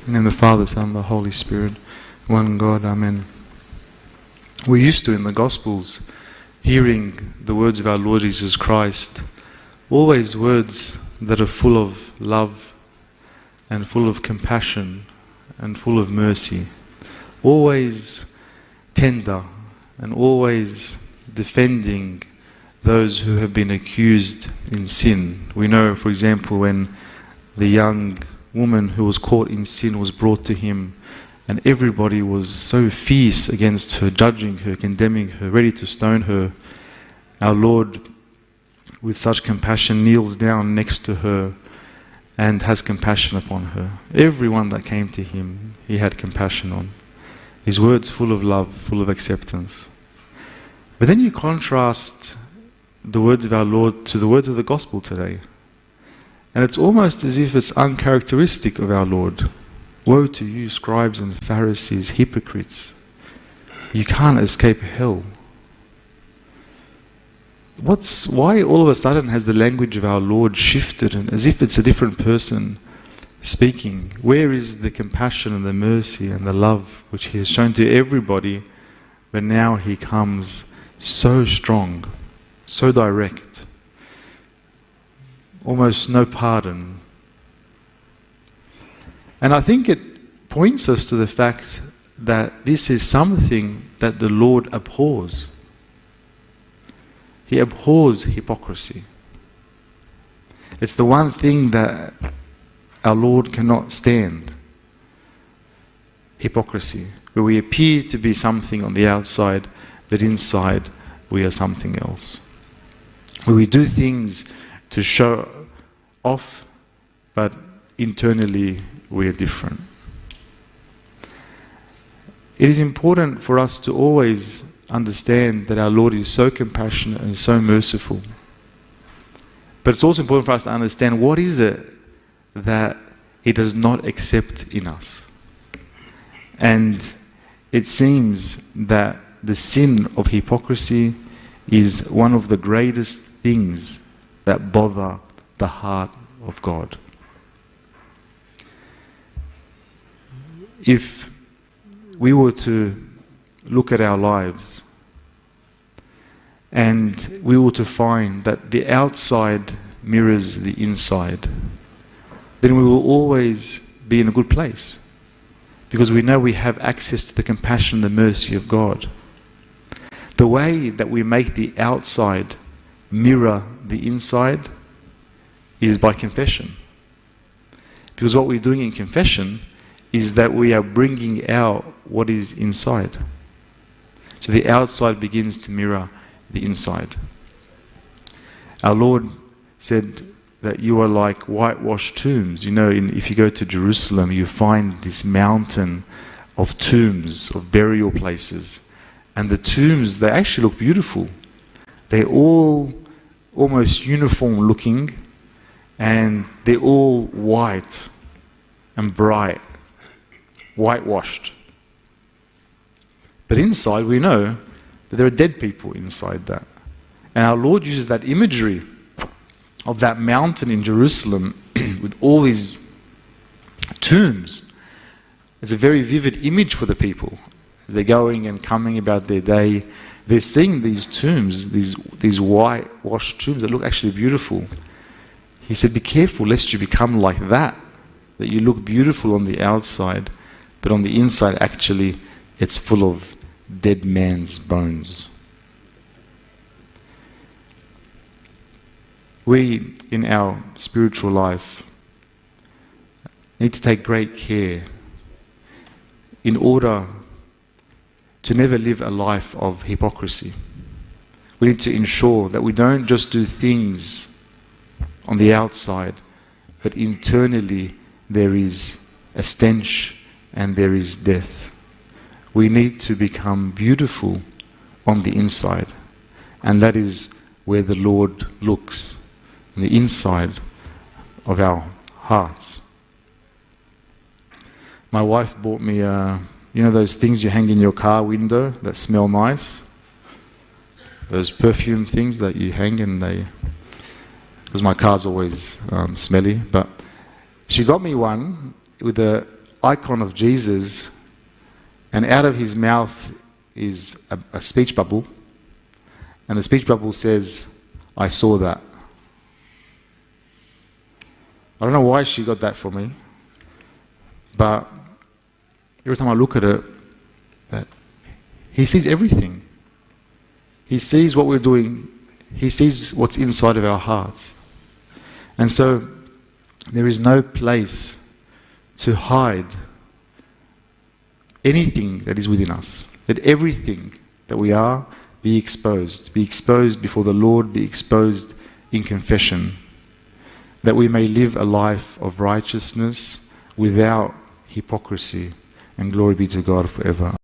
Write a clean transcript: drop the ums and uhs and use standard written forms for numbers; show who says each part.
Speaker 1: In the name of the Father, Son, and the Holy Spirit, one God, Amen. We're used to in the Gospels hearing the words of our Lord Jesus Christ, always words that are full of love and full of compassion and full of mercy, always tender and always defending those who have been accused in sin. We know, for example, when the young woman who was caught in sin was brought to him, and everybody was so fierce against her, judging her, condemning her, ready to stone her. Our Lord, with such compassion, kneels down next to her and has compassion upon her. Everyone that came to him, he had compassion on. His words full of love, full of acceptance. But then you contrast the words of our Lord to the words of the Gospel today. And it's almost as if it's uncharacteristic of our Lord. Woe to you, scribes and Pharisees, hypocrites. You can't escape hell. Why all of a sudden has the language of our Lord shifted, and as if it's a different person speaking? Where is the compassion and the mercy and the love which he has shown to everybody, but now he comes so strong, so direct, almost no pardon? And I think it points us to the fact that this is something that the Lord abhors. He abhors hypocrisy. It's the one thing that our Lord cannot stand. Hypocrisy, where we appear to be something on the outside, but inside we are something else. Where we do things to show off, but internally we are different. It is important for us to always understand that our Lord is so compassionate and so merciful. But it's also important for us to understand what is it that he does not accept in us. And it seems that the sin of hypocrisy is one of the greatest things that bother the heart of God. If we were to look at our lives and we were to find that the outside mirrors the inside, then we will always be in a good place, because we know we have access to the compassion and the mercy of God. The way that we make the outside mirror the inside is by confession, because what we're doing in confession is that we are bringing out what is inside. So the outside begins to mirror the inside. Our Lord said that you are like whitewashed tombs. You know, if you go to Jerusalem, you find this mountain of tombs, of burial places. And the tombs, they actually look beautiful. They're all almost uniform looking, and they're all white and bright, whitewashed. But inside we know that there are dead people inside that. And our Lord uses that imagery of that mountain in Jerusalem with all these tombs. It's a very vivid image for the people. They're going and coming about their day. They're seeing these tombs, these whitewashed tombs that look actually beautiful. He said, be careful lest you become like that you look beautiful on the outside, but on the inside actually it's full of dead man's bones. We, in our spiritual life, need to take great care in order to never live a life of hypocrisy. We need to ensure that we don't just do things on the outside, but internally there is a stench and there is death. We need to become beautiful on the inside, and that is where the Lord looks, on the inside of our hearts. My wife bought me you know those things you hang in your car window that smell nice? Those perfume things that you hang, and because my car's always smelly, but she got me one with a icon of Jesus, and out of his mouth is a speech bubble, and the speech bubble says, "I saw that." I don't know why she got that for me, but every time I look at it, that he sees everything. He sees what we're doing. He sees what's inside of our hearts. And so there is no place to hide anything that is within us. Let everything that we are be exposed before the Lord, be exposed in confession, that we may live a life of righteousness without hypocrisy. And glory be to God forever.